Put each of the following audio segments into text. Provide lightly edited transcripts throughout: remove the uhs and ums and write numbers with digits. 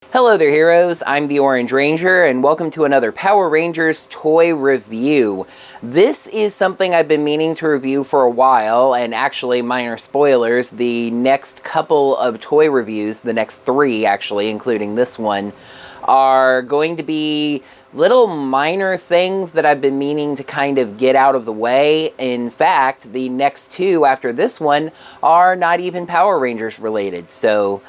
Hello there, heroes. I'm the Orange Ranger, and welcome to another Power Rangers toy review. This is something I've been meaning to review for a while, and actually, minor spoilers, the next couple of toy reviews, the next three actually, including this one, are going to be little minor things that I've been meaning to kind of get out of the way. In fact, the next two after this one are not even Power Rangers related, so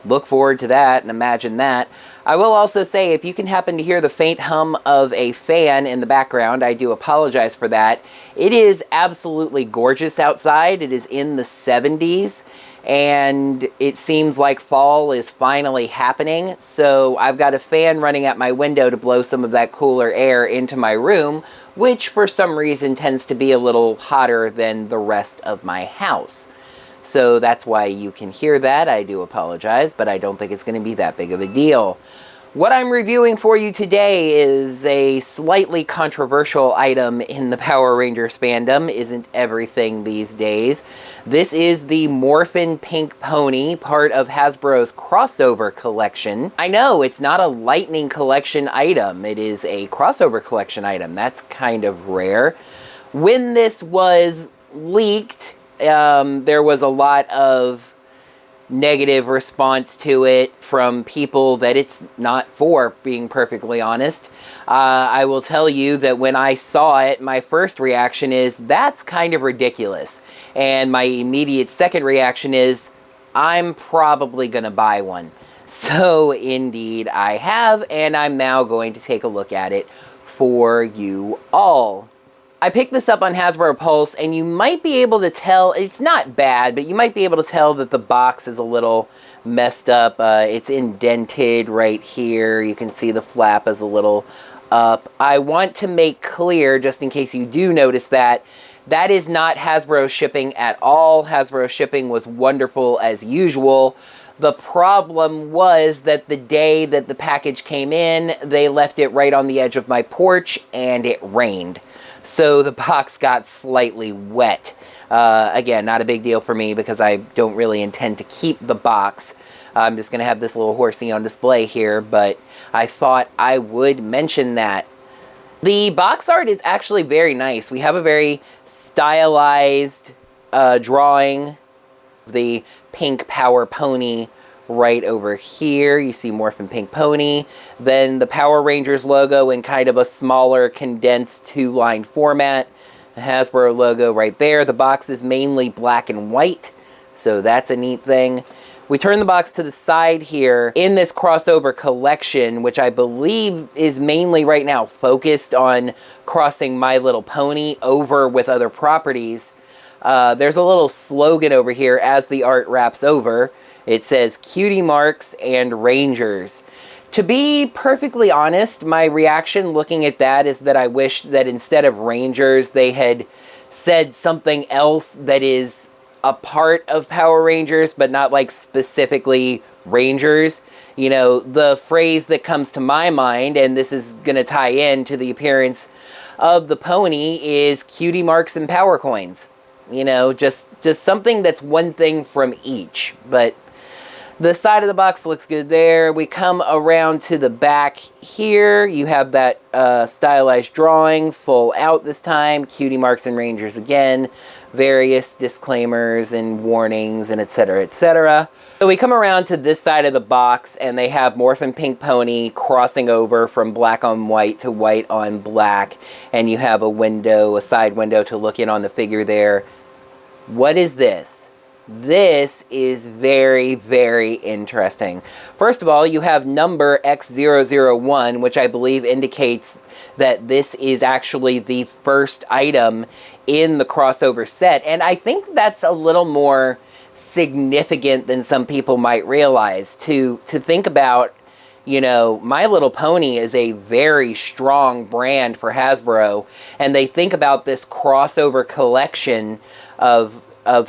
look forward to that and imagine that. I will also say, if you can happen to hear the faint hum of a fan in the background, I do apologize for that. It is absolutely gorgeous outside. It is in the 70s, and it seems like fall is finally happening. So I've got a fan running at my window to blow some of that cooler air into my room, which for some reason tends to be a little hotter than the rest of my house. So that's why you can hear that. I do apologize, but I don't think it's going to be that big of a deal. What I'm reviewing for you today is a slightly controversial item in the Power Rangers fandom. Isn't everything these days? This is the Morphin Pink Pony, part of Hasbro's crossover collection. I know, it's not a Lightning collection item. It is a crossover collection item. That's kind of rare. When this was leaked, there was a lot of negative response to it from people that it's not for, being perfectly honest. I will tell you that when I saw it, my first reaction is, that's kind of ridiculous. And my immediate second reaction is, I'm probably going to buy one. So indeed I have, and I'm now going to take a look at it for you all. I picked this up on Hasbro Pulse, and you might be able to tell, it's not bad, but you might be able to tell that the box is a little messed up. It's indented right here. You can see the flap is a little up. I want to make clear, just in case you do notice that, that is not Hasbro shipping at all. Hasbro shipping was wonderful as usual. The problem was that the day that the package came in, they left it right on the edge of my porch, and it rained. So the box got slightly wet. Again, not a big deal for me because I don't really intend to keep the box. I'm just going to have this little horsey on display here, but I thought I would mention that. The box art is actually very nice. We have a very stylized drawing of the Pink Power Pony right over here. You see Morphin Pink Pony. Then the Power Rangers logo in kind of a smaller, condensed two-line format. The Hasbro logo right there. The box is mainly black and white, so that's a neat thing. We turn the box to the side here. In this crossover collection, which I believe is mainly right now focused on crossing My Little Pony over with other properties, there's a little slogan over here as the art wraps over. It says, "Cutie Marks and Rangers." To be perfectly honest, my reaction looking at that is that I wish that instead of Rangers, they had said something else that is a part of Power Rangers, but not like specifically Rangers. You know, the phrase that comes to my mind, and this is going to tie in to the appearance of the pony, is Cutie Marks and Power Coins. You know, just something that's one thing from each. But the side of the box looks good there. We come around to the back here. You have that stylized drawing, full out this time. Cutie Marks and Rangers again. Various disclaimers and warnings and etc. etc. So we come around to this side of the box, and they have Morphin Pink Pony crossing over from black on white to white on black. And you have a window, a side window to look in on the figure there. What is this? This is very, very interesting. First of all, you have number X001, which I believe indicates that this is actually the first item in the crossover set. And I think that's a little more significant than some people might realize. To think about, you know, My Little Pony is a very strong brand for Hasbro, and they think about this crossover collection of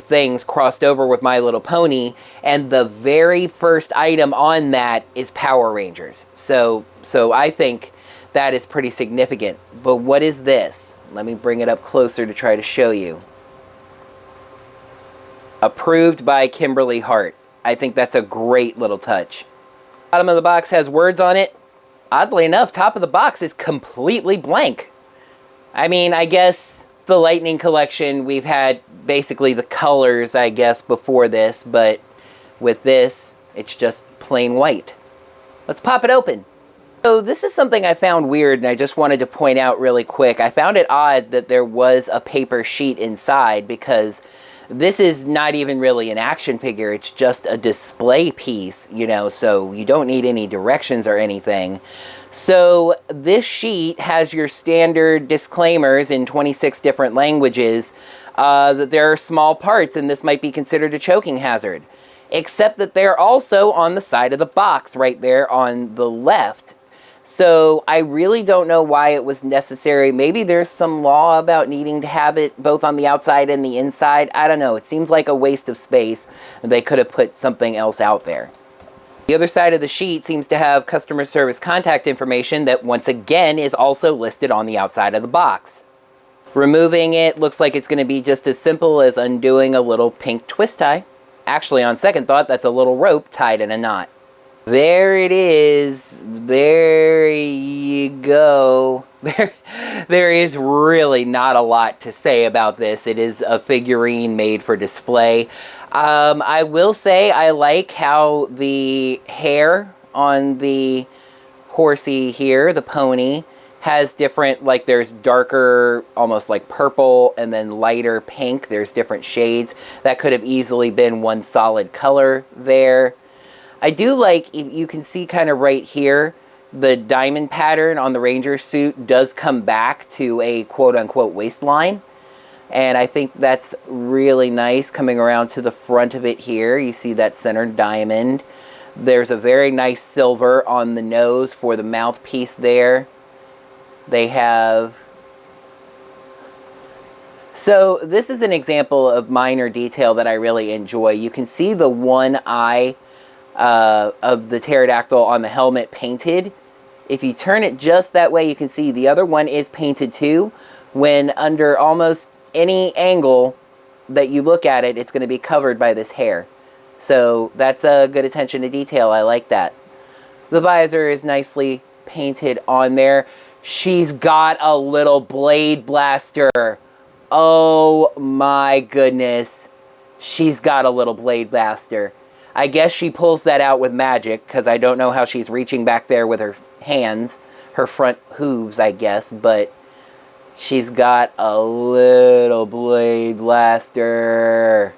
things crossed over with My Little Pony, and the very first item on that is Power Rangers. So I think that is pretty significant. But what is this? Let me bring it up closer to try to show you. Approved by Kimberly Hart. I think that's a great little touch. Bottom of the box has words on it. Oddly enough, top of the box is completely blank. I mean, I guess the Lightning collection, we've had basically the colors, I guess, before this, but with this, it's just plain white. Let's pop it open. So this is something I found weird, and I just wanted to point out really quick. I found it odd that there was a paper sheet inside, because this is not even really an action figure. It's just a display piece, you know, so you don't need any directions or anything. So this sheet has your standard disclaimers in 26 different languages that there are small parts and this might be considered a choking hazard. Except that they're also on the side of the box right there on the left. So I really don't know why it was necessary. Maybe there's some law about needing to have it both on the outside and the inside. I don't know. It seems like a waste of space. They could have put something else out there. The other side of the sheet seems to have customer service contact information that once again is also listed on the outside of the box. Removing it looks like it's going to be just as simple as undoing a little pink twist tie. Actually, on second thought, that's a little rope tied in a knot. There it is. There you go. There is really not a lot to say about this. It is a figurine made for display. I will say I like how the hair on the horsey here, the pony, has different, like there's darker, almost like purple, and then lighter pink. There's different shades. That could have easily been one solid color there. I do like, you can see kind of right here, the diamond pattern on the Ranger suit does come back to a quote-unquote waistline. And I think that's really nice coming around to the front of it here. You see that center diamond. There's a very nice silver on the nose for the mouthpiece there. They have... So this is an example of minor detail that I really enjoy. You can see the one eye of the pterodactyl on the helmet painted. If you turn it just that way, you can see the other one is painted too. When under almost any angle that you look at it, it's going to be covered by this hair. So that's a good attention to detail. I like that. The visor is nicely painted on there. She's got a little blade blaster. Oh my goodness. She's got a little blade blaster. I guess she pulls that out with magic, because I don't know how she's reaching back there with her hands. Her front hooves, I guess, but she's got a little blade blaster.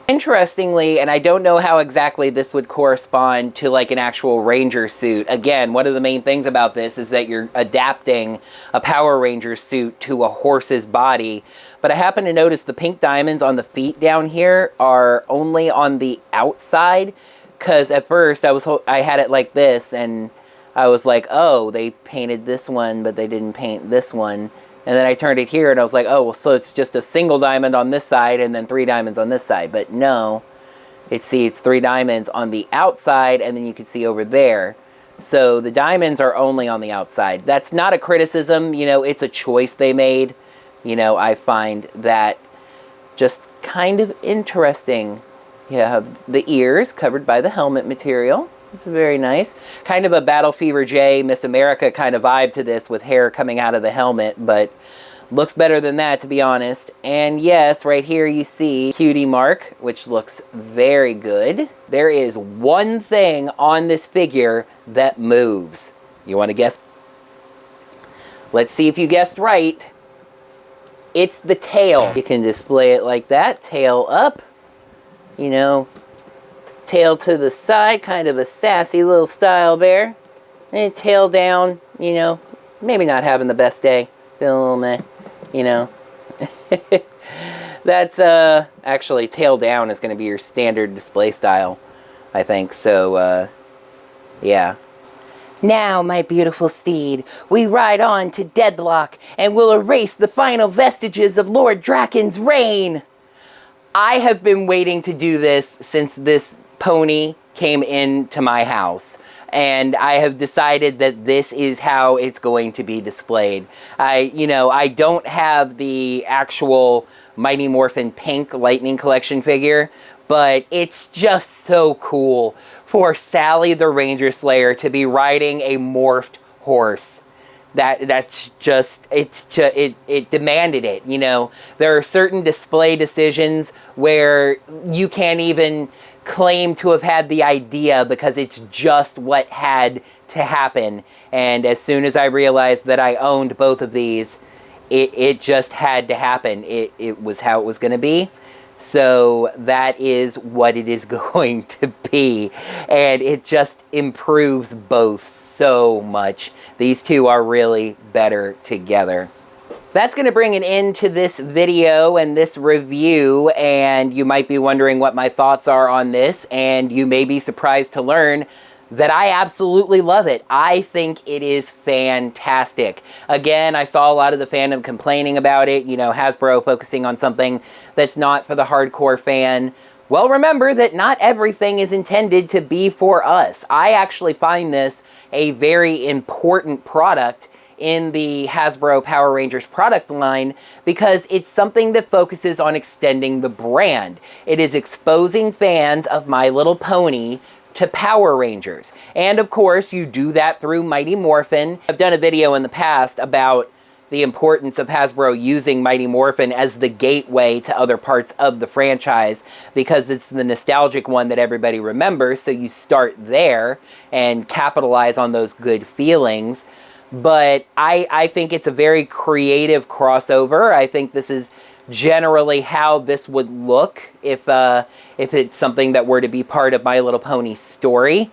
Interestingly, and I don't know how exactly this would correspond to like an actual Ranger suit. Again, one of the main things about this is that you're adapting a Power Ranger suit to a horse's body. But I happen to notice the pink diamonds on the feet down here are only on the outside. Because at first I had it like this and I was like, oh, they painted this one, but they didn't paint this one. And then I turned it here and I was like, oh, well, so it's just a single diamond on this side and then 3 diamonds on this side. But no, it's 3 diamonds on the outside and then you can see over there. So the diamonds are only on the outside. That's not a criticism, you know, it's a choice they made. You know, I find that just kind of interesting. You have the ears covered by the helmet material. It's very nice. Kind of a Battle Fever J, Miss America kind of vibe to this with hair coming out of the helmet, but looks better than that, to be honest. And yes, right here you see Cutie Mark, which looks very good. There is one thing on this figure that moves. You want to guess? Let's see if you guessed right. It's the tail. You can display it like that, tail up, you know, tail to the side, kind of a sassy little style there. And tail down, you know, maybe not having the best day. Feel a little meh, you know. That's, actually, tail down is going to be your standard display style, I think. So, yeah. Now, my beautiful steed, we ride on to Deadlock, and we'll erase the final vestiges of Lord Draken's reign. I have been waiting to do this since this pony came into my house, and I have decided that this is how it's going to be displayed. I don't have the actual Mighty Morphin Pink Lightning Collection figure, but it's just so cool for Sally the Ranger Slayer to be riding a morphed horse. That's just, it demanded it, you know. There are certain display decisions where you can't even claim to have had the idea because it's just what had to happen. And as soon as I realized that I owned both of these, it just had to happen. It was how it was going to be. So that is what it is going to be. And it just improves both so much. These two are really better together. That's going to bring an end to this video and this review. And you might be wondering what my thoughts are on this. And you may be surprised to learn that I absolutely love it. I think it is fantastic. Again, I saw a lot of the fandom complaining about it, you know, Hasbro focusing on something that's not for the hardcore fan. Well, remember that not everything is intended to be for us. I actually find this a very important product in the Hasbro Power Rangers product line because it's something that focuses on extending the brand. It is exposing fans of My Little Pony to Power Rangers. And of course, you do that through Mighty Morphin. I've done a video in the past about the importance of Hasbro using Mighty Morphin as the gateway to other parts of the franchise because it's the nostalgic one that everybody remembers, so you start there and capitalize on those good feelings. But I think it's a very creative crossover. I think this is generally how this would look if it's something that were to be part of My Little Pony's story.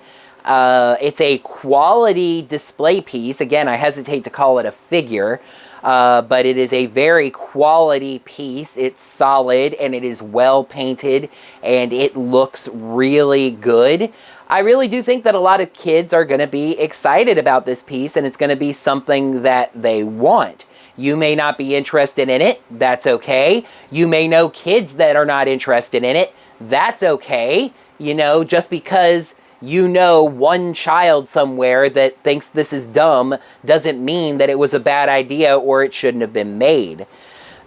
It's a quality display piece. Again, I hesitate to call it a figure, but it is a very quality piece. It's solid and it is well painted and it looks really good. I really do think that a lot of kids are going to be excited about this piece and it's going to be something that they want. You may not be interested in it. That's okay. You may know kids that are not interested in it. That's okay. You know, just because you know one child somewhere that thinks this is dumb doesn't mean that it was a bad idea or it shouldn't have been made.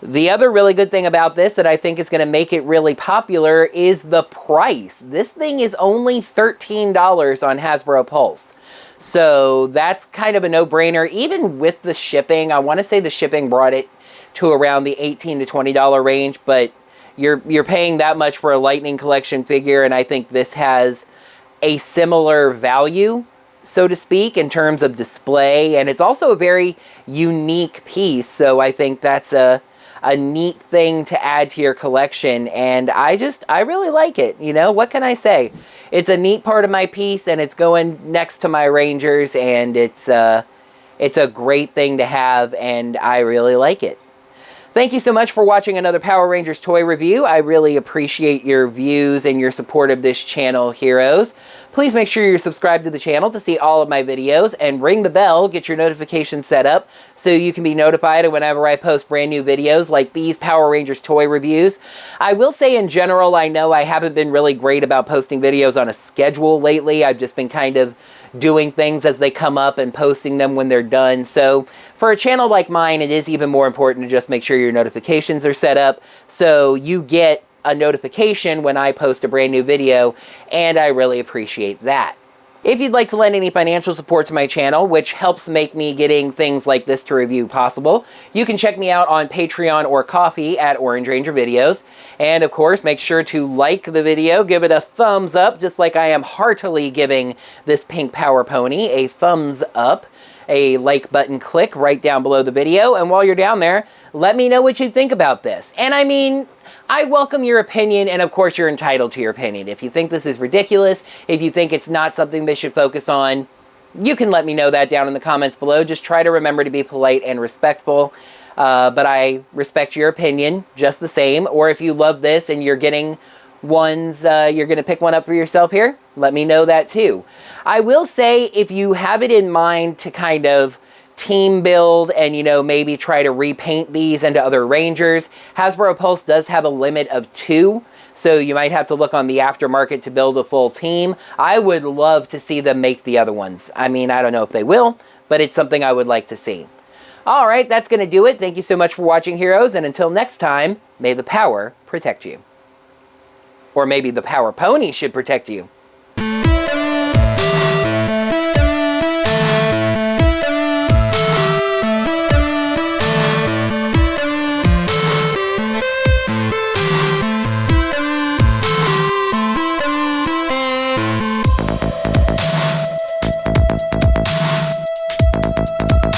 The other really good thing about this that I think is going to make it really popular is the price. This thing is only $13 on Hasbro Pulse. So that's kind of a no-brainer. Even with the shipping, I want to say the shipping brought it to around the $18 to $20 range, but you're paying that much for a Lightning Collection figure, and I think this has a similar value, so to speak, in terms of display, and it's also a very unique piece, so I think that's a neat thing to add to your collection, and I really like it. You know, what can I say? It's a neat part of my piece, and it's going next to my Rangers, and it's a great thing to have, and I really like it. Thank you so much for watching another Power Rangers toy review. I really appreciate your views and your support of this channel, heroes. Please make sure you're subscribed to the channel to see all of my videos and ring the bell, get your notifications set up so you can be notified whenever I post brand new videos like these Power Rangers toy reviews. I will say in general, I know I haven't been really great about posting videos on a schedule lately. I've just been kind of doing things as they come up and posting them when they're done. So for a channel like mine, it is even more important to just make sure your notifications are set up so you get a notification when I post a brand new video, and I really appreciate that. If you'd like to lend any financial support to my channel, which helps make me getting things like this to review possible, you can check me out on Patreon or Ko-fi at Orange Ranger Videos. And of course, make sure to like the video, give it a thumbs up, just like I am heartily giving this pink power pony a thumbs up. A like button click right down below the video, and while you're down there, let me know what you think about this. And I mean, I welcome your opinion, and of course you're entitled to your opinion. If you think this is ridiculous, if you think it's not something they should focus on, you can let me know that down in the comments below. Just try to remember to be polite and respectful, but I respect your opinion just the same. Or if you love this and you're getting ones, you're going to pick one up for yourself here, let me know that too. I will say, if you have it in mind to kind of team build and, you know, maybe try to repaint these into other Rangers, Hasbro Pulse does have a limit of 2, so you might have to look on the aftermarket to build a full team. I would love to see them make the other ones. I mean, I don't know if they will, but it's something I would like to see. All right, that's going to do it. Thank you so much for watching, heroes, and until next time, may the power protect you. Or maybe the Power Pony should protect you.